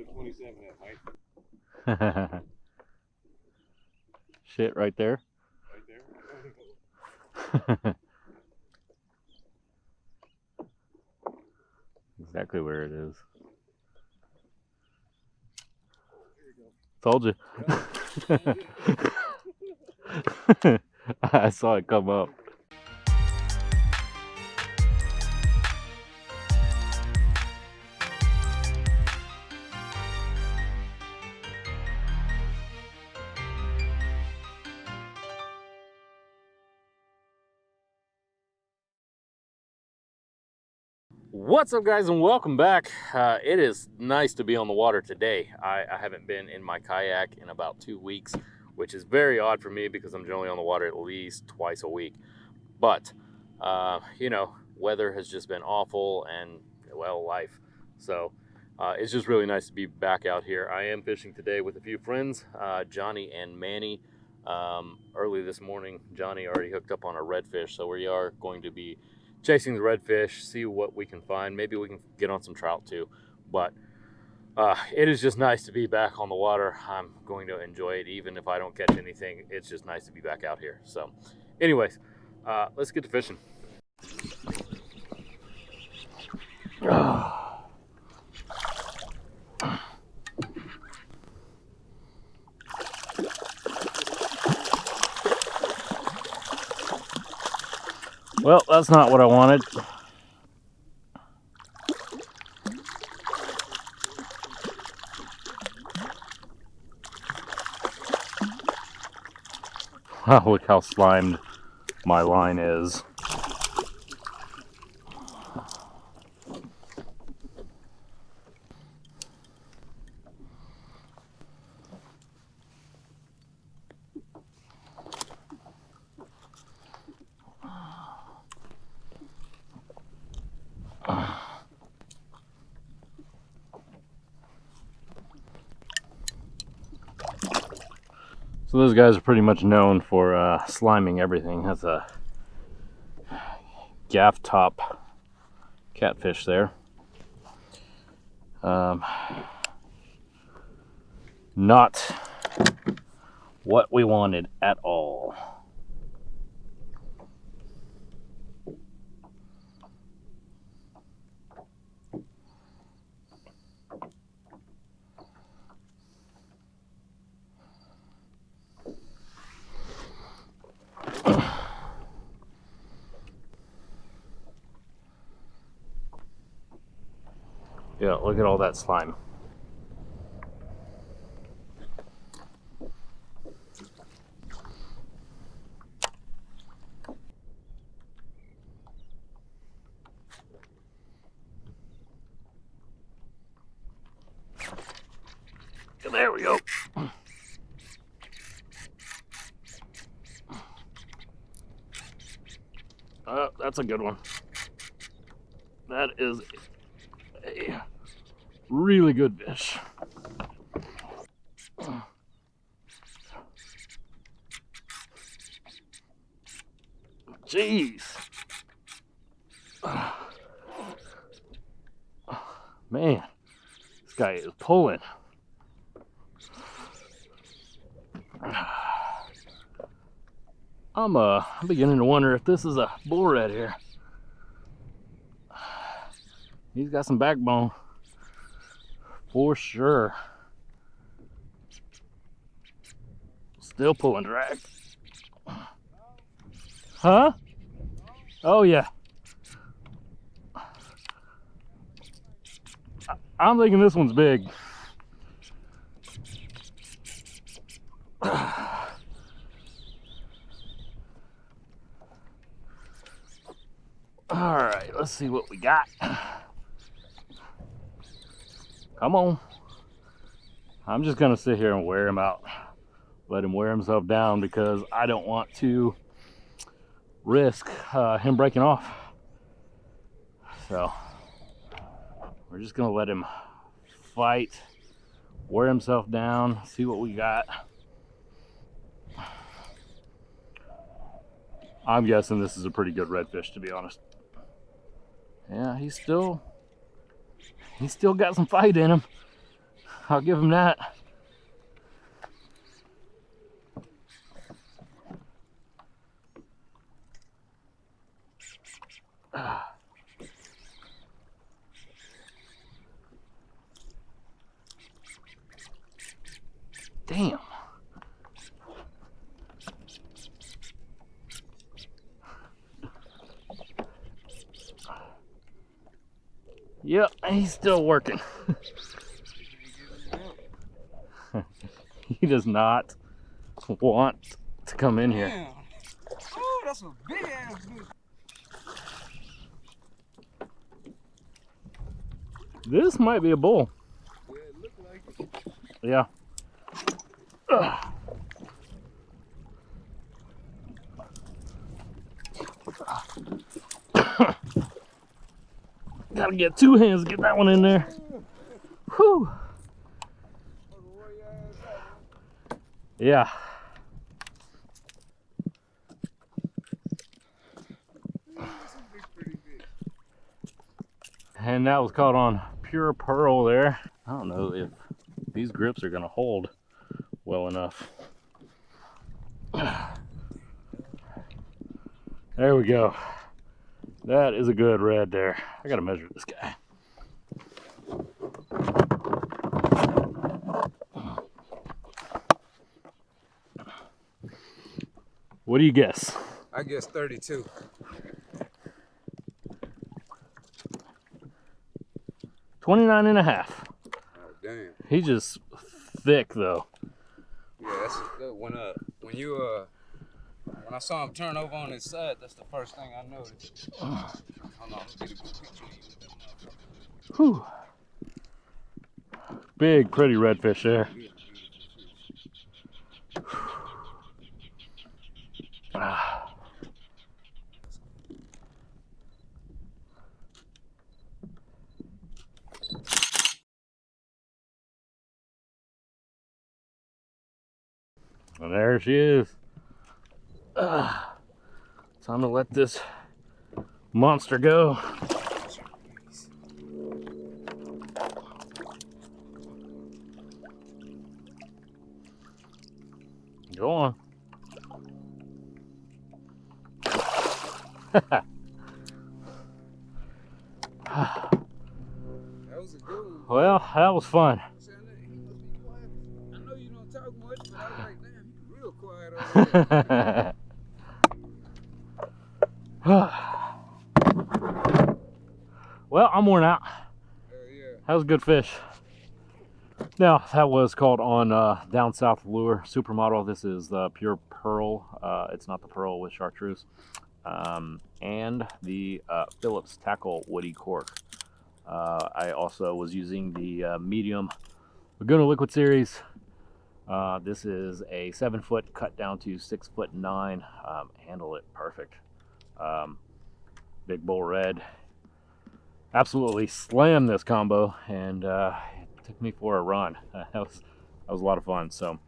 a 27 at, Mike? Shit, right there. Right there? Exactly where it is. Here we go. Told you. I saw it come up. What's up, guys, and welcome back. It is nice to be on the water today. I haven't been in my kayak in about 2 weeks, which is very odd for me because I'm generally on the water at least twice a week. But, you know, weather has just been awful and, well, life. So it's just really nice to be back out here. I am fishing today with a few friends, Johnny and Manny. Early this morning, Johnny already hooked up on a redfish, so we are going to be chasing the redfish, see what we can find. Maybe we can get on some trout too. But it is just nice to be back on the water. I'm going to enjoy it even if I don't catch anything. It's just nice to be back out here. So anyways, let's get to fishing. Well, that's not what I wanted. Wow, look how slimed my line is. So those guys are pretty much known for sliming everything. That's a gaff top catfish there. Not what we wanted at all. Yeah, look at all that slime. There we go. That's a good one. That is a really good fish. Jeez. Man, this guy is pulling. I'm beginning to wonder if this is a bull red here. He's got some backbone for sure. Still pulling drag. Huh? Oh yeah. I'm thinking this one's big. All right, let's see what we got. Come on. I'm just gonna sit here and wear him out. Let him wear himself down because I don't want to risk him breaking off. So we're just gonna let him fight, wear himself down, see what we got. I'm guessing this is a pretty good redfish, to be honest. Yeah, he's still got some fight in him. I'll give him that. Damn. Yep, he's still working. He does not want to come in here. Damn. Oh, that's a big ass fish. This might be a bull. Yeah, it looked like it. Yeah. Gotta get two hands to get that one in there. Whew. Yeah. And that was caught on pure pearl there. I don't know if these grips are gonna hold well enough. There we go. That is a good red there. I gotta measure this guy. What do you guess? I guess 32. 29 and a half. Oh, damn. He's just thick though. Yeah, that's a good one. When you when I saw him turn over on his side, that's the first thing I noticed. Hold on, let me get a good picture of you. Whew. Big, pretty redfish there. And there she is. Time to let this monster go. Go on. That was a good one. Well, that was fun. I know you don't talk much, but I was like, damn, you real quiet over there. Well, I'm worn out. Yeah. That was a good fish. Now, that was called on Down South Lure Supermodel. This is the pure pearl. It's not the pearl with chartreuse. And the Phillips Tackle Woody Cork. I also was using the medium Laguna Liquid Series. This is a 7-foot cut down to 6'9". Handle it perfect. Big bull red. Absolutely slammed this combo, and it took me for a run. That was a lot of fun. So